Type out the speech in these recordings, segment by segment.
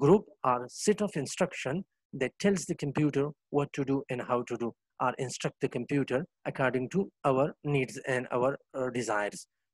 group or set of instruction that tells the computer what to do and how to do or instruct the computer according to our needs and our desires.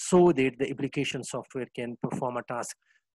so that the application software can perform a task।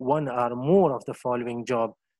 one or more of the following job।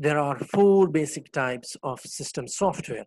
There are four basic types of system software।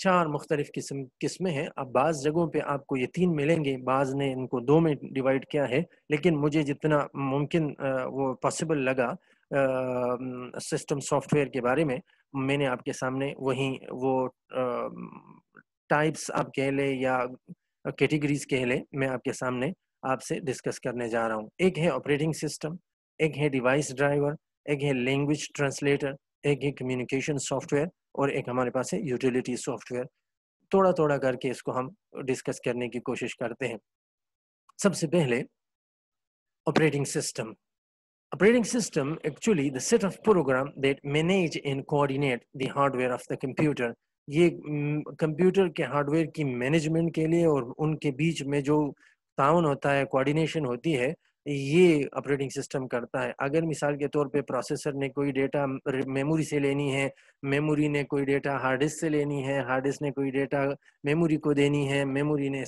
4 مختلف قسمیں ہیں. اب بعض جگہوں پہ آپ کو یہ 3 ملیں گے, بعض نے ان کو 2 میں ڈیوائڈ کیا ہے, لیکن مجھے جتنا ممکن وہ پاسبل لگا سسٹم سافٹ ویئر کے بارے میں نے آپ کے سامنے وہیں وہ ٹائپس آپ کہہ لیں یا کیٹیگریز کہہ لیں, میں آپ کے سامنے آپ سے ڈسکس کرنے جا رہا ہوں. ایک ہے آپریٹنگ سسٹم, ایک ہے ڈیوائس ڈرائیور, ایک ہے لینگویج ٹرانسلیٹر, ایک ہے کمیونیکیشن سافٹ ویئر, اور ایک ہمارے پاس ہے یوٹیلیٹی سافٹ ویئر. تھوڑا تھوڑا کر کے اس کو ہم ڈسکس کرنے کی کوشش کرتے ہیں. سب سے پہلے operating system. Operating system actually the set of program that manage and coordinate the hardware of the computer. یہ کمپیوٹر کے ہارڈ ویئر کی مینجمنٹ کے لیے اور ان کے بیچ میں جو تعاون ہوتا ہے, کوارڈینیشن ہوتی ہے, یہ آپریٹنگ سسٹم کرتا ہے. اگر مثال کے طور پہ پروسیسر نے کوئی ڈیٹا میموری سے لینی ہے, میموری نے کوئی ڈیٹا ہارڈ ڈسک سے لینی ہے, ہارڈ ڈسک نے کوئی ڈیٹا میموری کو دینی ہے, میموری نے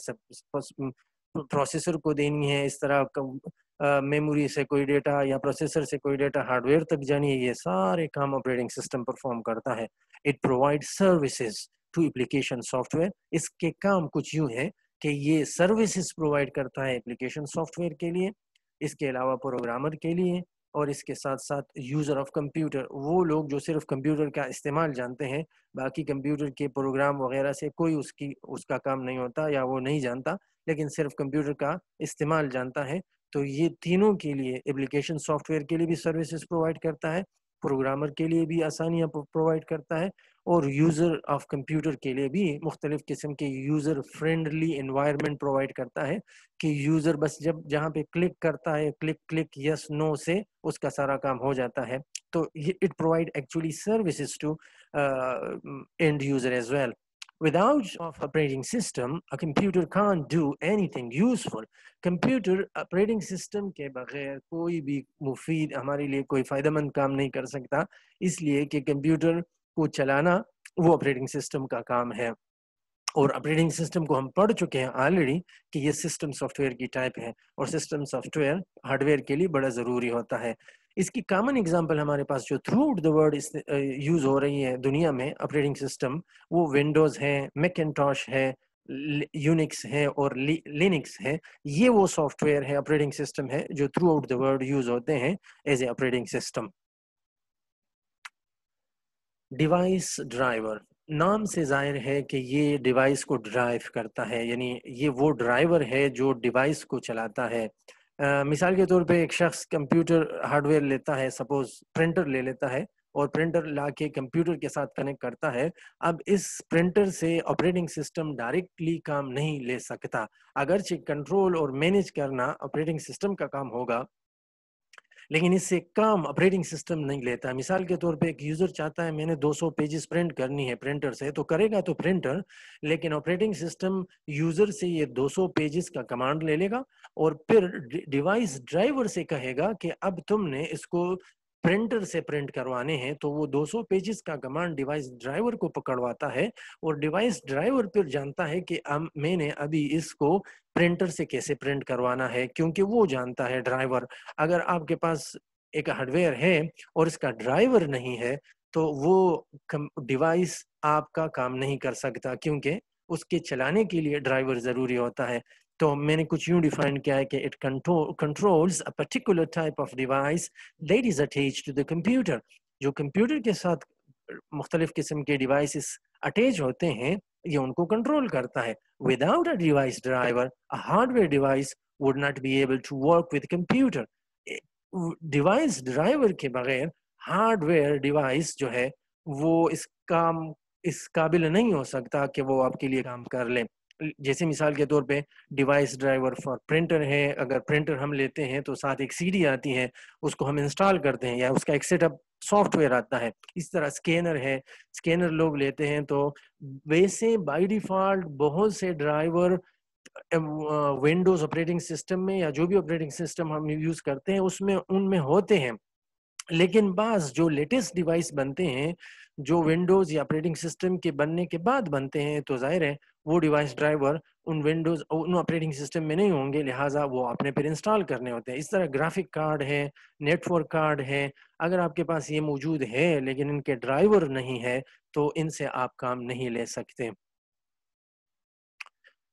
پروسیسر کو دینی ہے, اس طرح میموری سے کوئی ڈیٹا یا پروسیسر سے کوئی ڈیٹا ہارڈ ویئر تک جانی ہے, یہ سارے کام آپریٹنگ سسٹم پرفارم کرتا ہے. It provide services to application software. اس کے کام کچھ یوں ہے کہ یہ سروسز پرووائڈ کرتا ہے اپلیکیشن سافٹ ویئر کے لیے, اس کے علاوہ پروگرامر کے لیے, اور اس کے ساتھ ساتھ یوزر آف کمپیوٹر, وہ لوگ جو صرف کمپیوٹر کا استعمال جانتے ہیں, باقی کمپیوٹر کے پروگرام وغیرہ سے کوئی اس کا کام نہیں ہوتا یا وہ نہیں جانتا, لیکن صرف کمپیوٹر کا استعمال جانتا ہے. تو یہ تینوں کے لیے اپلیکیشن سافٹ ویئر کے لیے بھی سروسز پرووائڈ کرتا ہے, پروگرامر کے لیے بھی آسانیاں پرووائڈ کرتا ہے, اور یوزر آف کمپیوٹر کے لیے بھی مختلف قسم کے یوزر فرینڈلی انوائرمنٹ پرووائڈ کرتا ہے کہ یوزر بس جہاں پہ کلک کرتا ہے, کلک یس نو سے اس کا سارا کام ہو جاتا ہے. تو it provide actually services to end user as well. Without of operating system, a computer can't do anything useful. Computer operating system کے بغیر کوئی بھی مفید ہمارے لیے کوئی فائدہ مند کام نہیں کر سکتا, اس لیے کہ کمپیوٹر کو چلانا وہ آپریٹنگ سسٹم کا کام ہے. اور آپریٹنگ سسٹم کو ہم پڑھ چکے ہیں آلریڈی کہ یہ سسٹم سافٹ ویئر کی ٹائپ ہے, اور system soft where hard where کے لیے بڑا ضروری ہوتا ہے. اس کی کامن اگزامپل ہمارے پاس جو throughout the world use ہو رہی ہے دنیا میں آپریٹنگ سسٹم, وہ ونڈوز ہے, میکنٹاش ہے, یونکس ہے اور لینکس ہے. یہ وہ سافٹ ویئر ہے, آپریٹنگ سسٹم ہے جو throughout the world use ہوتے ہیں as a operating system. Device driver, نام سے ظاہر ہے کہ یہ ڈیوائس کو ڈرائیو کرتا ہے, یعنی یہ وہ ڈرائیور ہے جو ڈیوائس کو چلاتا ہے. مثال کے طور پہ ایک شخص کمپیوٹر ہارڈ ویئر لیتا ہے, سپوز پرنٹر لے لیتا ہے, اور پرنٹر لا کے کمپیوٹر کے ساتھ کنیکٹ کرتا ہے. اب اس پرنٹر سے آپریٹنگ سسٹم ڈائریکٹلی کام نہیں لے سکتا, اگرچہ کنٹرول اور مینیج کرنا آپریٹنگ سسٹم کا کام ہوگا, لیکن اس سے کام آپریٹنگ سسٹم نہیں لیتا. مثال کے طور پہ ایک یوزر چاہتا ہے میں نے 200 پیجز پرنٹ کرنی ہے پرنٹر سے, تو کرے گا تو پرنٹر, لیکن آپریٹنگ سسٹم یوزر سے یہ 200 پیجز کا کمانڈ لے لے گا, اور پھر ڈیوائس ڈرائیور سے کہے گا کہ اب تم نے اس کو پرنٹر سے پرنٹ کروانے ہیں. تو وہ 200 پیجز کا کمانڈ ڈیوائس ڈرائیور کو پکڑواتا ہے, اور ڈیوائس ڈرائیور پھر جانتا ہے کہ میں نے ابھی اس کو پرنٹر سے کیسے پرنٹ کروانا ہے, کیونکہ وہ جانتا ہے ڈرائیور. اگر آپ کے پاس ایک ہارڈ ویئر ہے اور اس کا ڈرائیور نہیں ہے تو وہ ڈیوائس آپ کا کام نہیں کر سکتا, کیونکہ اس کے چلانے کے لیے ڈرائیور ضروری ہوتا ہے. تو میں نے کچھ یوں ڈیفائن کیا ہے کہ it controls a particular type of device that is attached to the computer. جو کمپیوٹر کے ساتھ مختلف قسم کے ڈیوائسز اٹیچ ہوتے ہیں, یہ ان کو کنٹرول کرتا ہے. Without a device driver, a hardware device would not be able to work with computer. Device driver کے بغیر ہارڈ ویئر ڈیوائس جو ہے وہ اس قابل نہیں ہو سکتا کہ وہ آپ کے لیے کام کر لیں. جیسے مثال کے طور پہ ڈیوائس ڈرائیور فار پرنٹر ہے, اگر پرنٹر ہم لیتے ہیں تو ساتھ ایک سی ڈی آتی ہے, اس کو ہم انسٹال کرتے ہیں یا اس کا ایک سیٹ اپ سافٹ ویئر آتا ہے. اس طرح اسکینر ہے, اسکینر لوگ لیتے ہیں. تو ویسے بائی ڈیفالٹ بہت سے ڈرائیور ونڈوز آپریٹنگ سسٹم میں یا جو بھی آپریٹنگ سسٹم ہم یوز کرتے ہیں اس میں ان میں ہوتے ہیں, لیکن بعض جو لیٹسٹ ڈیوائس بنتے ہیں جو ونڈوز یا آپریٹنگ سسٹم کے بننے کے بعد بنتے ہیں, تو ظاہر ہے وہ ڈیوائس ڈرائیور ان آپریٹنگ سسٹم میں نہیں ہوں گے, لہٰذا وہ اپنے پھر انسٹال کرنے ہوتے ہیں. اس طرح گرافک کارڈ ہے, نیٹ ورک کارڈ ہے, اگر آپ کے پاس یہ موجود ہے لیکن ان کے ڈرائیور نہیں ہے تو ان سے آپ کام نہیں لے سکتے.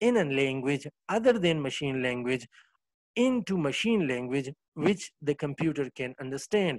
in a language other than machine language into machine language which the computer can understand.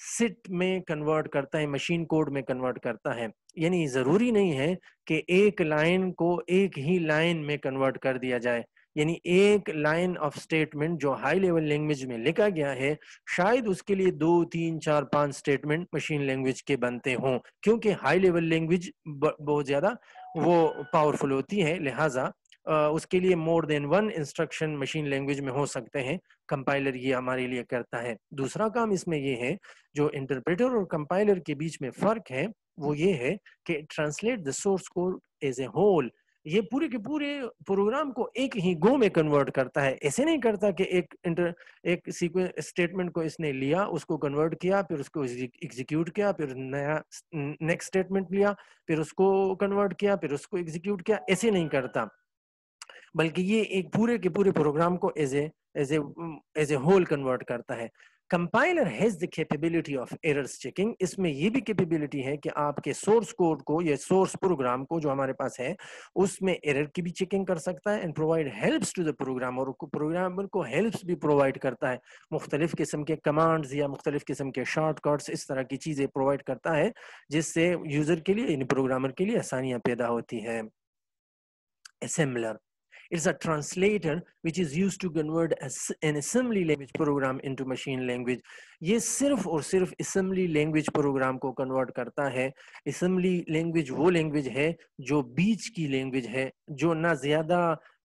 SIT میں کنورٹ کرتا ہے, مشین کوڈ میں کنورٹ کرتا ہے. یعنی ضروری نہیں ہے کہ ایک لائن کو ایک ہی لائن میں کنورٹ کر دیا جائے. یعنی ایک لائن آف سٹیٹمنٹ جو ہائی لیول لینگویج میں لکھا گیا ہے, شاید اس کے لیے 2 3 4 5 سٹیٹمنٹ مشین لینگویج کے بنتے ہوں, کیونکہ ہائی لیول لینگویج بہت زیادہ وہ پاورفل ہوتی ہے, لہٰذا اس کے لیے مور دین 1 انسٹرکشن مشین لینگویج میں ہو سکتے ہیں. کمپائلر یہ ہمارے لیے کرتا ہے. دوسرا کام اس میں یہ ہے, جو انٹرپریٹر اور کمپائلر کے بیچ میں فرق ہے وہ یہ ہے کہ translate the source code as a whole. یہ پورے کے پورے پروگرام کو ایک ہی گو میں کنورٹ کرتا ہے. ایسے نہیں کرتا کہ ایک سیکوینس اسٹیٹمنٹ کو اس نے لیا, اس کو کنورٹ کیا, پھر اس کو ایگزیکیوٹ کیا, پھر نیا نیکسٹ اسٹیٹمنٹ لیا, پھر اس کو کنورٹ کیا, پھر اس کو ایگزیکیوٹ کیا. ایسے نہیں کرتا, بلکہ یہ ایک پورے کے پورے پروگرام کو ایز اے ہول کنورٹ کرتا ہے. Compiler has the capability of errors checking. اس میں یہ بھی کیپیبلٹی ہے کہ آپ کے سورس کوڈ کو یا سورس پروگرام کو جو ہمارے پاس ہے اس میں ایرر کی بھی چیکنگ کر سکتا ہے, and provide helps to the programmer. اور پروگرامر کو ہیلپس بھی پرووائڈ کرتا ہے, مختلف قسم کے کمانڈز یا مختلف قسم کے شارٹ کٹس, اس طرح کی چیزیں پرووائڈ کرتا ہے جس سے یوزر کے لیے یعنی پروگرامر کے لیے آسانیاں پیدا ہوتی ہے. Assembler. It's a translator which is used to convert an assembly language program into machine language. یہ صرف اور صرف assembly language program کو convert کرتا ہے. assembly language وہ language ہے جو بیچ کی language ہے, جو نہ زیادہ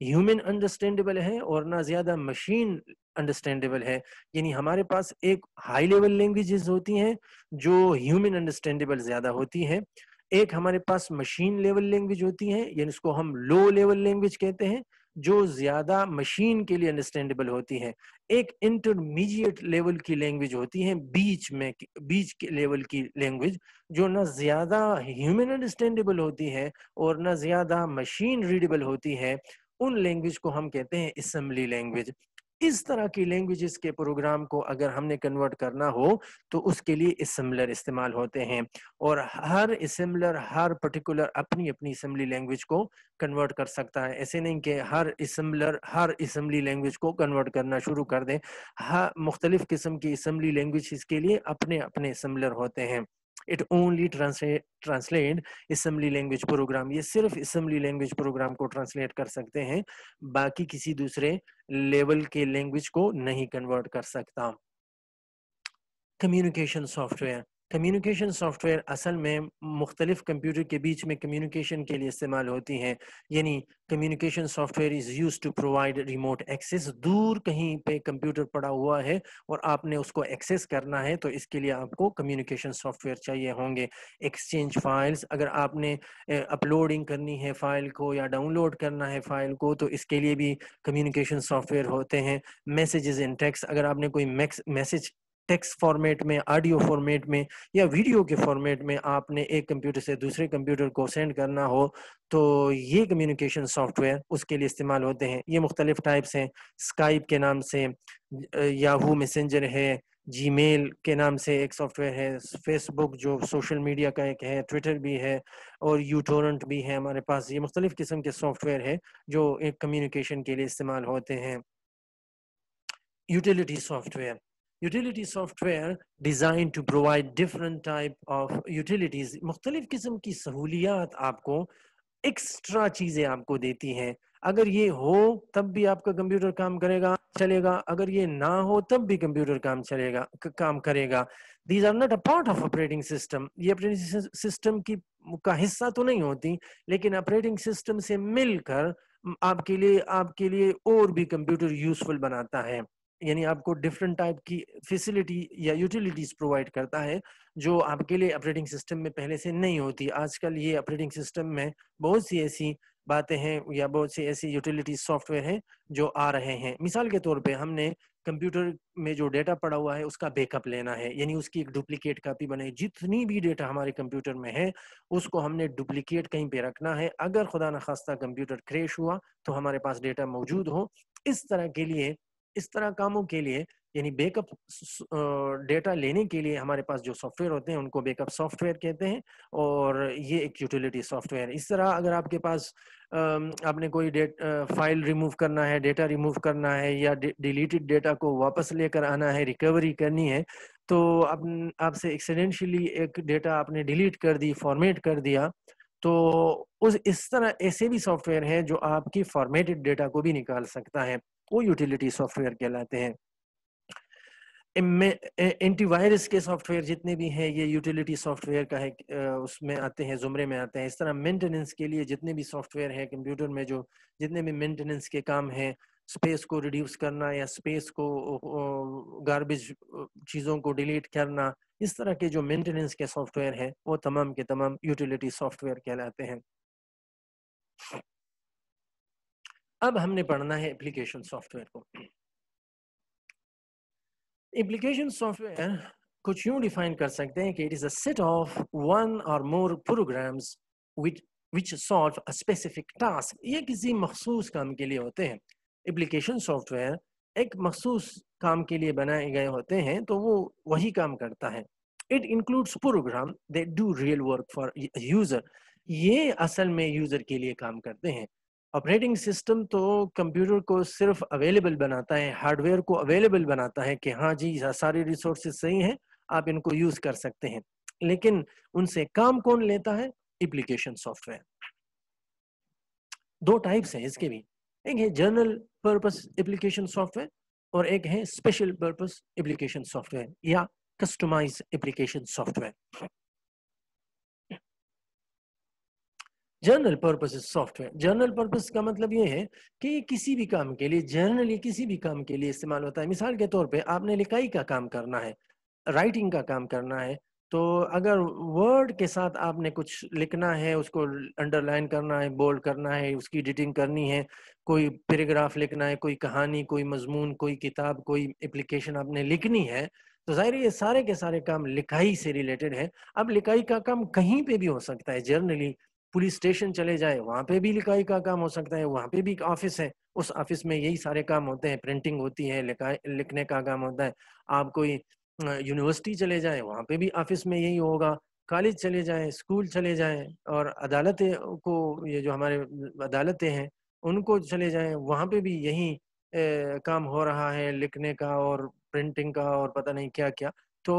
human understandable ہے اور نہ زیادہ machine understandable ہے. یعنی ہمارے پاس ایک high level languages ہوتی ہیں جو human understandable زیادہ ہوتی ہیں, ایک ہمارے پاس مشین لیول لینگویج ہوتی ہے, یعنی اس کو ہم لو لیول لینگویج کہتے ہیں, جو زیادہ مشین کے لیے انڈرسٹینڈیبل ہوتی ہے. ایک انٹرمیڈیٹ لیول کی لینگویج ہوتی ہے, بیچ کے لیول کی لینگویج, جو نہ زیادہ ہیومن انڈرسٹینڈیبل ہوتی ہے اور نہ زیادہ مشین ریڈیبل ہوتی ہے. ان لینگویج کو ہم کہتے ہیں اسمبلی لینگویج. اس طرح کی لینگویجز کے پروگرام کو اگر ہم نے کنورٹ کرنا ہو تو اس کے لیے اسمبلر استعمال ہوتے ہیں, اور ہر اسمبلر ہر پرٹیکولر اپنی اسمبلی لینگویج کو کنورٹ کر سکتا ہے. ایسے نہیں کہ ہر اسمبلر ہر اسمبلی لینگویج کو کنورٹ کرنا شروع کر دیں. مختلف قسم کی اسمبلی لینگویج کے لیے اپنے اسمبلر ہوتے ہیں. It only translate assembly language program. یہ صرف assembly language program کو ٹرانسلیٹ کر سکتے ہیں, باقی کسی دوسرے لیول کے لینگویج کو نہیں کنورٹ کر سکتا. Communication soft where. Communication soft where اصل میں مختلف کمپیوٹر کے بیچ میں کمیونیکیشن کے لیے استعمال ہوتی ہیں. یعنی communication software is use to provide remote access. دور کہیں پہ کمپیوٹر پڑا ہوا ہے اور آپ نے اس کو ایکسیس کرنا ہے تو اس کے لیے آپ کو کمیونیکیشن سافٹ ویئر چاہیے ہوں گے. ایکسچینج فائلز, اگر آپ نے اپلوڈنگ کرنی ہے فائل کو یا ڈاؤن لوڈ کرنا ہے فائل کو تو اس کے لیے بھی کمیونیکیشن سافٹ ویئر ہوتے ہیں. میسیجز ان ٹیکسٹ, اگر آپ نے کوئی میسیج ٹیکسٹ فارمیٹ میں, آڈیو فارمیٹ میں یا ویڈیو کے فارمیٹ میں آپ نے ایک کمپیوٹر سے دوسرے کمپیوٹر کو سینڈ کرنا ہو تو یہ کمیونیکیشن سافٹ ویئر اس کے لیے استعمال ہوتے ہیں. یہ مختلف ٹائپس ہیں, اسکائپ کے نام سے, یاہو میسنجر ہے, جی میل کے نام سے ایک سافٹ ویئر ہے, فیس بک جو سوشل میڈیا کا ایک ہے, ٹویٹر بھی ہے, اور یوٹورنٹ بھی ہے ہمارے پاس. یہ مختلف قسم کے سافٹ ویئر ہے جو ایک کمیونیکیشن کے لیے استعمال ہوتے ہیں. Utility soft where. Utility software designed to provide different type of utilities. مختلف قسم کی سہولیات آپ کو, ایکسٹرا چیزیں آپ کو دیتی ہیں. اگر یہ ہو تب بھی آپ کا کمپیوٹر کام چلے گا, اگر یہ نہ ہو تب بھی کمپیوٹر کام کرے گا. These are not a part of operating system. یہ operating system کا حصہ تو نہیں ہوتی, لیکن operating system سے مل کر آپ کے لیے اور بھی کمپیوٹر یوزفل بناتا ہے. یعنی آپ کو ڈفرنٹ ٹائپ کی فیسلٹی یا یوٹیلیٹیز پرووائڈ کرتا ہے جو آپ کے لیے آپریٹنگ سسٹم میں پہلے سے نہیں ہوتی. آج کل یہ آپریٹنگ سسٹم میں بہت سی ایسی باتیں ہیں یا بہت سی ایسی یوٹیلیٹیز سافٹ ویئر ہیں جو آ رہے ہیں. مثال کے طور پہ ہم نے کمپیوٹر میں جو ڈیٹا پڑا ہوا ہے اس کا بیک اپ لینا ہے, یعنی اس کی ایک ڈپلیکیٹ کاپی بنائی. جتنی بھی ڈیٹا ہمارے کمپیوٹر میں ہے اس کو ہم نے ڈپلیکیٹ کہیں پہ رکھنا ہے. اگر خدا نخواستہ کمپیوٹر کریش ہوا تو ہمارے پاس ڈیٹا موجود ہو. اس طرح کاموں کے لیے یعنی بیک اپ ڈیٹا لینے کے لیے ہمارے پاس جو سافٹ ویئر ہوتے ہیں ان کو بیک اپ سافٹ ویئر کہتے ہیں, اور یہ ایک یوٹیلیٹی سافٹ ویئر. اس طرح اگر آپ کے پاس آپ نے کوئی فائل ریموو کرنا ہے, ڈیٹا ریموو کرنا ہے, یا ڈیلیٹڈ ڈیٹا کو واپس لے کر آنا ہے, ریکوری کرنی ہے, تو آپ سے ایکسیڈنشلی ایک ڈیٹا آپ نے ڈیلیٹ کر دی، فارمیٹ کر دیا، تو اس طرح ایسے بھی سافٹ ویئر ہیں جو آپ کی فارمیٹڈ ڈیٹا کو بھی نکال سکتا ہے، وہ یوٹیلیٹی سافٹ ویئر کہلاتے ہیں۔ اینٹی وائرس کے سافٹ ویئر جتنے بھی ہیں یہ یوٹیلیٹی سافٹ ویئر کا ہے، اس میں آتے ہیں، زمرے میں آتے ہیں۔ اس طرح مینٹیننس کے لیے جتنے بھی سافٹ ویئر ہیں کمپیوٹر میں، جو جتنے بھی مینٹیننس کے کام ہیں، اسپیس کو ریڈیوس کرنا یا اسپیس کو گاربیج چیزوں کو ڈیلیٹ کرنا، اس طرح کے جو مینٹیننس کے سافٹ ویئر ہیں وہ تمام کے تمام یوٹیلیٹی سافٹ ویئر کہلاتے ہیں۔ اب ہم نے پڑھنا ہے اپلیکیشن سافٹ ویئر کو۔ اپلیکیشن سافٹ ویئر کچھ یوں ڈیفائن کر سکتے ہیں کہ it is a set of one or more programs which solve a specific task۔ یہ کسی مخصوص کام کے لیے ہوتے ہیں۔ اپلیکیشن سافٹ ویئر ایک مخصوص کام کے لیے بنائے گئے ہوتے ہیں تو وہ وہی کام کرتا ہے۔ It includes program that do real work for user۔ یہ اصل میں یوزر کے لیے کام کرتے ہیں۔ آپریٹنگ سسٹم تو کمپیوٹر کو صرف اویلیبل بناتا ہے، ہارڈ ویئر کو اویلیبل بناتا ہے کہ ہاں جی سارے ریسورسز صحیح ہیں، آپ ان کو یوز کر سکتے ہیں، لیکن ان سے کام کون لیتا ہے؟ Application software. دو ٹائپس ہیں اس کے بھی، ایک ہے general purpose application software اور ایک ہے special purpose application software یا customize application software. General purpose software, general purpose کا مطلب یہ ہے کہ یہ کسی بھی کام کے لیے، جنرلی کسی بھی کام کے لیے استعمال ہوتا ہے۔ مثال کے طور پہ آپ نے لکھائی کا کام کرنا ہے، رائٹنگ کا کام کرنا ہے، تو اگر ورڈ کے ساتھ آپ نے کچھ لکھنا ہے، اس کو انڈر لائن کرنا ہے، بولڈ کرنا ہے، اس کی ایڈیٹنگ کرنی ہے، کوئی پیراگراف لکھنا ہے، کوئی کہانی، کوئی مضمون، کوئی کتاب، کوئی اپلیکیشن آپ نے لکھنی ہے، تو ظاہر یہ سارے کے سارے کام لکھائی سے ریلیٹڈ ہے۔ اب لکھائی کا کام کہیں پہ بھی ہو سکتا ہے، جرنلی پولیس اسٹیشن چلے جائے وہاں پہ بھی لکھائی کا کام ہو سکتا ہے، وہاں پہ بھی ایک آفس ہے، اس آفس میں یہی سارے کام ہوتے ہیں، پرنٹنگ ہوتی ہے، لکھنے کا کام ہوتا ہے۔ آپ کوئی یونیورسٹی چلے جائیں وہاں پہ بھی آفس میں یہی ہوگا، کالج چلے جائیں، اسکول چلے جائیں، اور عدالتیں کو، یہ جو ہمارے عدالتیں ہیں ان کو چلے جائیں، وہاں پہ بھی یہی کام ہو رہا ہے، لکھنے کا اور پرنٹنگ کا اور پتہ نہیں کیا کیا۔ تو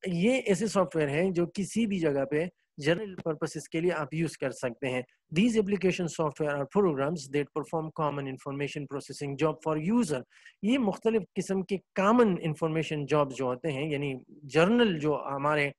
یہ ایسے سافٹ ویئر ہیں جو کسی بھی جگہ پہ جنرل پرپسز کے لیے آپ یوز کر سکتے ہیں۔ These application software are programs that perform common information processing job for user۔ یہ مختلف قسم کے کامن انفارمیشن جاب جو ہوتے ہیں، یعنی جرنل جو ہمارے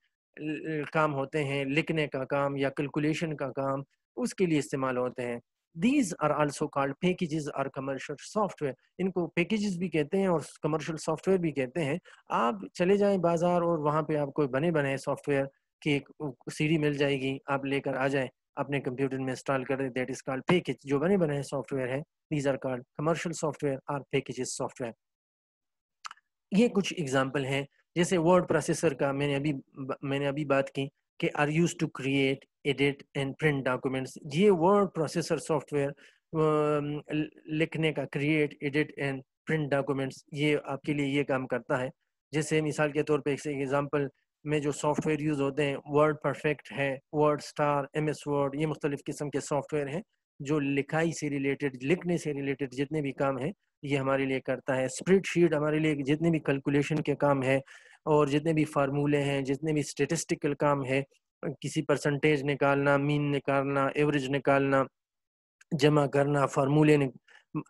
کام ہوتے ہیں، لکھنے کا کام یا کیلکولیشن کا کام، اس کے لیے استعمال ہوتے ہیں۔ These are also called packages or commercial software۔ ان کو پیکیجز بھی کہتے ہیں اور کمرشل سافٹ ویئر بھی کہتے ہیں۔ آپ چلے جائیں بازار اور وہاں پہ آپ کو بنے بنے سافٹ ویئر کی ایک سی ڈی مل جائے گی، آپ لے کر آ جائیں، اپنے کمپیوٹر میں انسٹال کر دیں، دیٹ از کالڈ پیکیج۔ جو بنے بنے سافٹ ویئر ہیں، these are called commercial software اور پیکیجز سافٹ ویئر۔ یہ کچھ اگزامپل ہیں، جیسے ورڈ پروسیسر کا میں نے ابھی بات کی کہ are use to create, edit and print documents. یہ ورڈ پروسیسر سافٹ ویئر لکھنے کا، create, edit and print documents, یہ آپ کے لیے یہ کام کرتا ہے۔ جیسے مثال کے طور پہ ایک ایگزامپل میں جو سافٹ ویئر یوز ہوتے ہیں، ورڈ پرفیکٹ ہے، word star, M S word, یہ مختلف قسم کے سافٹ ویئر ہیں جو لکھائی سے ریلیٹڈ، لکھنے سے ریلیٹڈ جتنے بھی کام ہیں یہ ہمارے لیے کرتا ہے۔ اسپریڈ شیٹ ہمارے لیے جتنے بھی کیلکولیشن کے کام ہے اور جتنے بھی فارمولے ہیں، جتنے بھی اسٹیٹسٹیکل کام ہے، کسی پرسنٹیج نکالنا، مین نکالنا، ایوریج نکالنا، جمع کرنا، فارمولے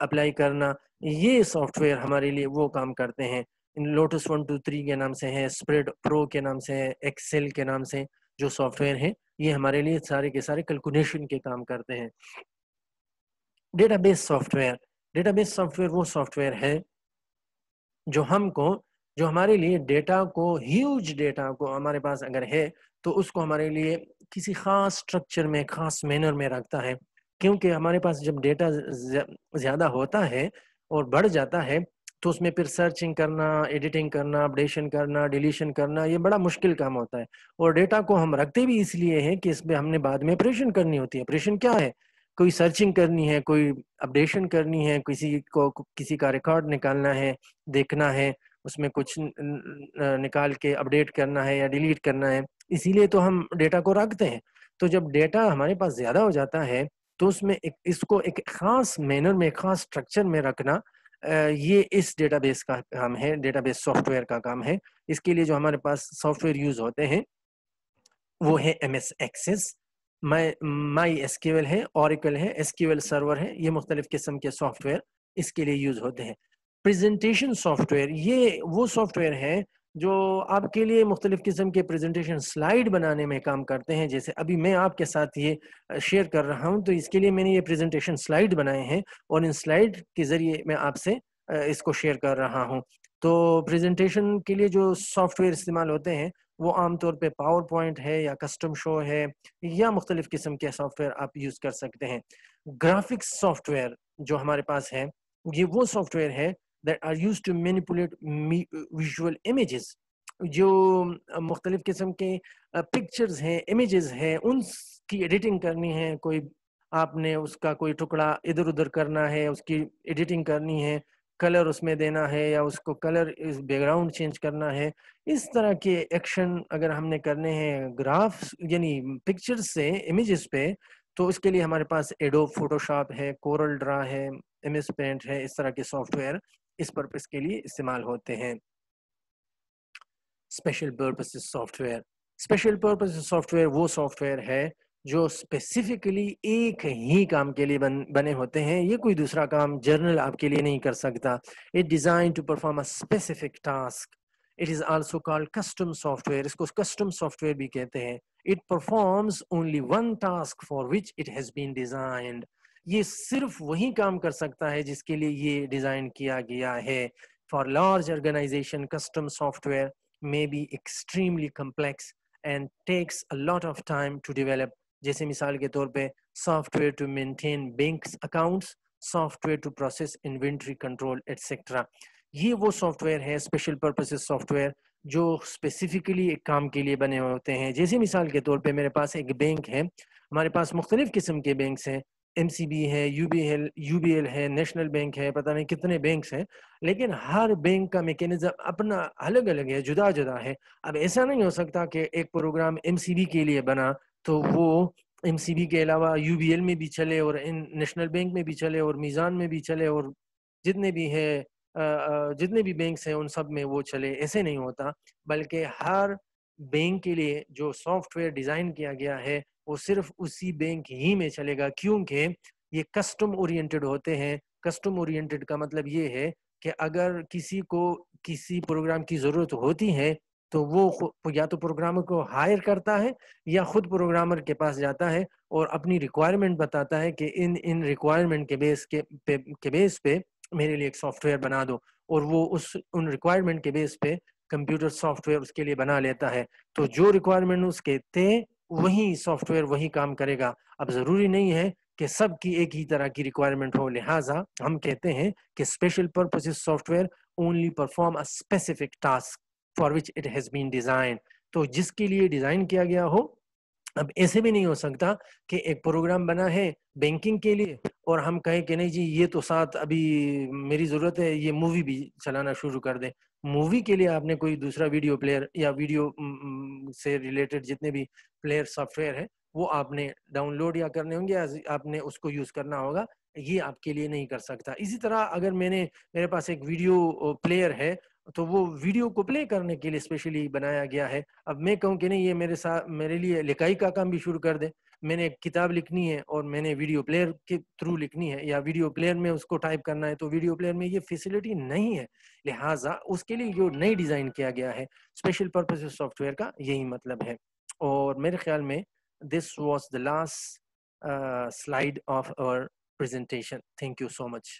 اپلائی کرنا، یہ سافٹ ویئر ہمارے لیے وہ کام کرتے ہیں۔ لوٹس 123 کے نام سے ہے، اسپریڈ پرو کے نام سے ہے، ایکسل کے نام سے جو سافٹ ویئر ہیں یہ ہمارے لیے سارے کے سارے کیلکولیشن کے کام کرتے ہیں۔ Data base soft where, data base soft where وہ سافٹ ویئر ہے جو ہمارے لیے ڈیٹا کو، ہیوج ڈیٹا کو ہمارے پاس اگر ہے تو اس کو ہمارے لیے کسی خاص اسٹرکچر میں، خاص مینر میں رکھتا ہے، کیونکہ ہمارے پاس جب ڈیٹا زیادہ ہوتا ہے اور بڑھ جاتا ہے تو اس میں پھر سرچنگ کرنا، ایڈیٹنگ کرنا، اپڈیشن کرنا، ڈیلیشن کرنا، یہ بڑا مشکل کام ہوتا ہے۔ اور ڈیٹا کو ہم رکھتے بھی اس لیے ہیں کہ اس میں ہم نے بعد میں آپریشن کرنی ہوتی ہے۔ آپریشن کیا ہے؟ کوئی سرچنگ کرنی ہے، کوئی اپڈیشن کرنی ہے، کسی کا ریکارڈ نکالنا ہے، دیکھنا ہے، اس میں کچھ نکال کے اپڈیٹ کرنا ہے یا ڈیلیٹ کرنا ہے، اسی لیے تو ہم ڈیٹا کو رکھتے ہیں۔ تو جب ڈیٹا ہمارے پاس زیادہ ہو جاتا ہے تو اس میں اس کو ایک خاص مینر میں، خاص اسٹرکچر میں رکھنا، یہ اس ڈیٹا بیس کا کام ہے، ڈیٹا بیس سافٹ ویئر کا کام ہے۔ اس کے لیے جو ہمارے پاس سافٹ ویئر یوز ہوتے ہیں وہ ہے MS Access، مائی SQL ہے، اوریکل ہے، SQL سرور ہے، یہ مختلف قسم کے سافٹ ویئر اس کے لیے یوز ہوتے ہیں۔ پریزنٹیشن سافٹ ویئر یہ وہ سافٹ ویئر ہے جو آپ کے لیے مختلف قسم کے پریزنٹیشن سلائیڈ بنانے میں کام کرتے ہیں۔ جیسے ابھی میں آپ کے ساتھ یہ شیئر کر رہا ہوں، تو اس کے لیے میں نے یہ پریزنٹیشن سلائیڈ بنائے ہیں اور ان سلائیڈ کے ذریعے میں آپ سے اس کو شیئر کر رہا ہوں۔ تو پریزنٹیشن کے لیے جو سافٹ ویئر استعمال ہوتے ہیں وہ عام طور پہ پاور پوائنٹ ہے یا کسٹم شو ہے یا مختلف قسم کے سافٹ ویئر آپ یوز کر سکتے ہیں۔ گرافکس سافٹ ویئر جو ہمارے پاس ہے یہ وہ سافٹ ویئر ہے that are used to manipulate visual images، جو مختلف قسم کے پکچرز ہیں، امیجز ہیں، ان کی ایڈیٹنگ کرنی ہے، کوئی آپ نے اس کا کوئی ٹکڑا ادھر ادھر کرنا ہے، اس کی ایڈیٹنگ کرنی ہے، کلر اس میں دینا ہے یا اس کو کلر بیک گراؤنڈ چینج کرنا ہے، اس طرح کے ایکشن اگر ہم نے کرنے ہیں گرافس یعنی پکچر سے امیجز پہ، تو اس کے لیے ہمارے پاس ایڈوب فوٹوشاپ ہے، کورل ڈرا ہے، MS پینٹ ہے، اس طرح کے سافٹ ویئر اس پرپس کے لیے استعمال ہوتے ہیں۔ Special purposes soft where, special purposes soft where وہ سافٹ ویئر ہے جو اسپیسیفکلی ایک ہی کام کے لیے بنے ہوتے ہیں، یہ کوئی دوسرا کام جرنل آپ کے لیے نہیں کر سکتا۔ It design to perform a specific task, it is also called custom software, اس کو کسٹم سافٹ ویئر بھی کہتے ہیں۔ It performs only one task for which it has been designed, یہ صرف وہی کام کر سکتا ہے جس کے لیے یہ ڈیزائن کیا گیا ہے۔ For large organisation custom software may be extremely complex and takes a lot of time to develop، جیسے مثال کے طور پہ software to maintain banks accounts, software to process inventory control etcetera. یہ وہ software ہے special purposes software جو specifically ایک کام کے لیے بنے ہوتے ہیں۔ جیسے مثال کے طور پہ میرے پاس ایک بینک ہے، ہمارے پاس مختلف قسم کے بینکس ہیں، MCB ہے، UBL ہے، نیشنل بینک ہے، پتہ نہیں کتنے بینکس ہیں، لیکن ہر بینک کا میکینزم اپنا الگ الگ ہے، جدا جدا ہے۔ اب ایسا نہیں ہو سکتا کہ ایک پروگرام MCB کے لیے بنا تو وہ MCB کے علاوہ UBL میں بھی چلے اور نیشنل بینک میں بھی چلے اور میزان میں بھی چلے اور جتنے بھی ہے جتنے بھی بینکس ہیں ان سب میں وہ چلے، ایسے نہیں ہوتا، بلکہ ہر بینک کے لیے جو سافٹ ویئر ڈیزائن کیا گیا ہے وہ صرف اسی بینک ہی میں چلے گا، کیونکہ یہ کسٹم اورینٹڈ ہوتے ہیں۔ کسٹم اورینٹڈ کا مطلب یہ ہے کہ اگر کسی کو کسی پروگرام کی ضرورت ہوتی ہے تو وہ یا تو پروگرامر کو ہائر کرتا ہے یا خود پروگرامر کے پاس جاتا ہے اور اپنی ریکوائرمنٹ بتاتا ہے کہ ان ریکوائرمنٹ کے بیس پہ میرے لیے ایک سافٹ ویئر بنا دو، اور وہ ان ریکوائرمنٹ کے بیس پہ کمپیوٹر سافٹ ویئر اس کے لیے بنا لیتا ہے۔ تو جو ریکوائرمنٹ اس کے تھے وہی سافٹ ویئر وہی کام کرے گا۔ اب ضروری نہیں ہے کہ سب کی ایک ہی طرح کی ریکوائرمنٹ ہو، لہٰذا ہم کہتے ہیں کہ special purposes soft where only perform a specific task for which it has been design, تو جس کے لیے ڈیزائن کیا گیا ہو۔ اب ایسے بھی نہیں ہو سکتا کہ ایک پروگرام بنا ہے بینکنگ کے لیے اور ہم کہیں کہ نہیں جی یہ تو ساتھ ابھی میری ضرورت ہے یہ مووی بھی چلانا شروع کر دیں۔ مووی کے لیے آپ نے کوئی دوسرا ویڈیو پلیئر یا ویڈیو سے ریلیٹڈ جتنے بھی پلیئر سافٹ ویئر ہے وہ آپ نے ڈاؤن لوڈ یا کرنے ہوں گے، آپ نے اس کو یوز کرنا ہوگا، یہ آپ کے لیے نہیں کر سکتا۔ اسی طرح اگر میرے پاس ایک ویڈیو پلیئر ہے تو وہ ویڈیو کو پلے کرنے کے لیے اسپیشلی بنایا گیا ہے۔ اب میں کہوں کہ نہیں یہ میرے لیے لکھائی کا کام بھی شروع کر دے، میں نے ایک کتاب لکھنی ہے اور میں نے ویڈیو پلیئر کے تھرو لکھنی ہے یا ویڈیو پلیئر میں اس کو ٹائپ کرنا ہے، تو ویڈیو پلیئر میں یہ فیسلٹی نہیں ہے، لہٰذا اس کے لیے جو نئی ڈیزائن کیا گیا ہے اسپیشل پرپز سافٹ ویئر کا یہی مطلب ہے۔ اور میرے خیال میں this was the last slide of our presentation. Thank you so much.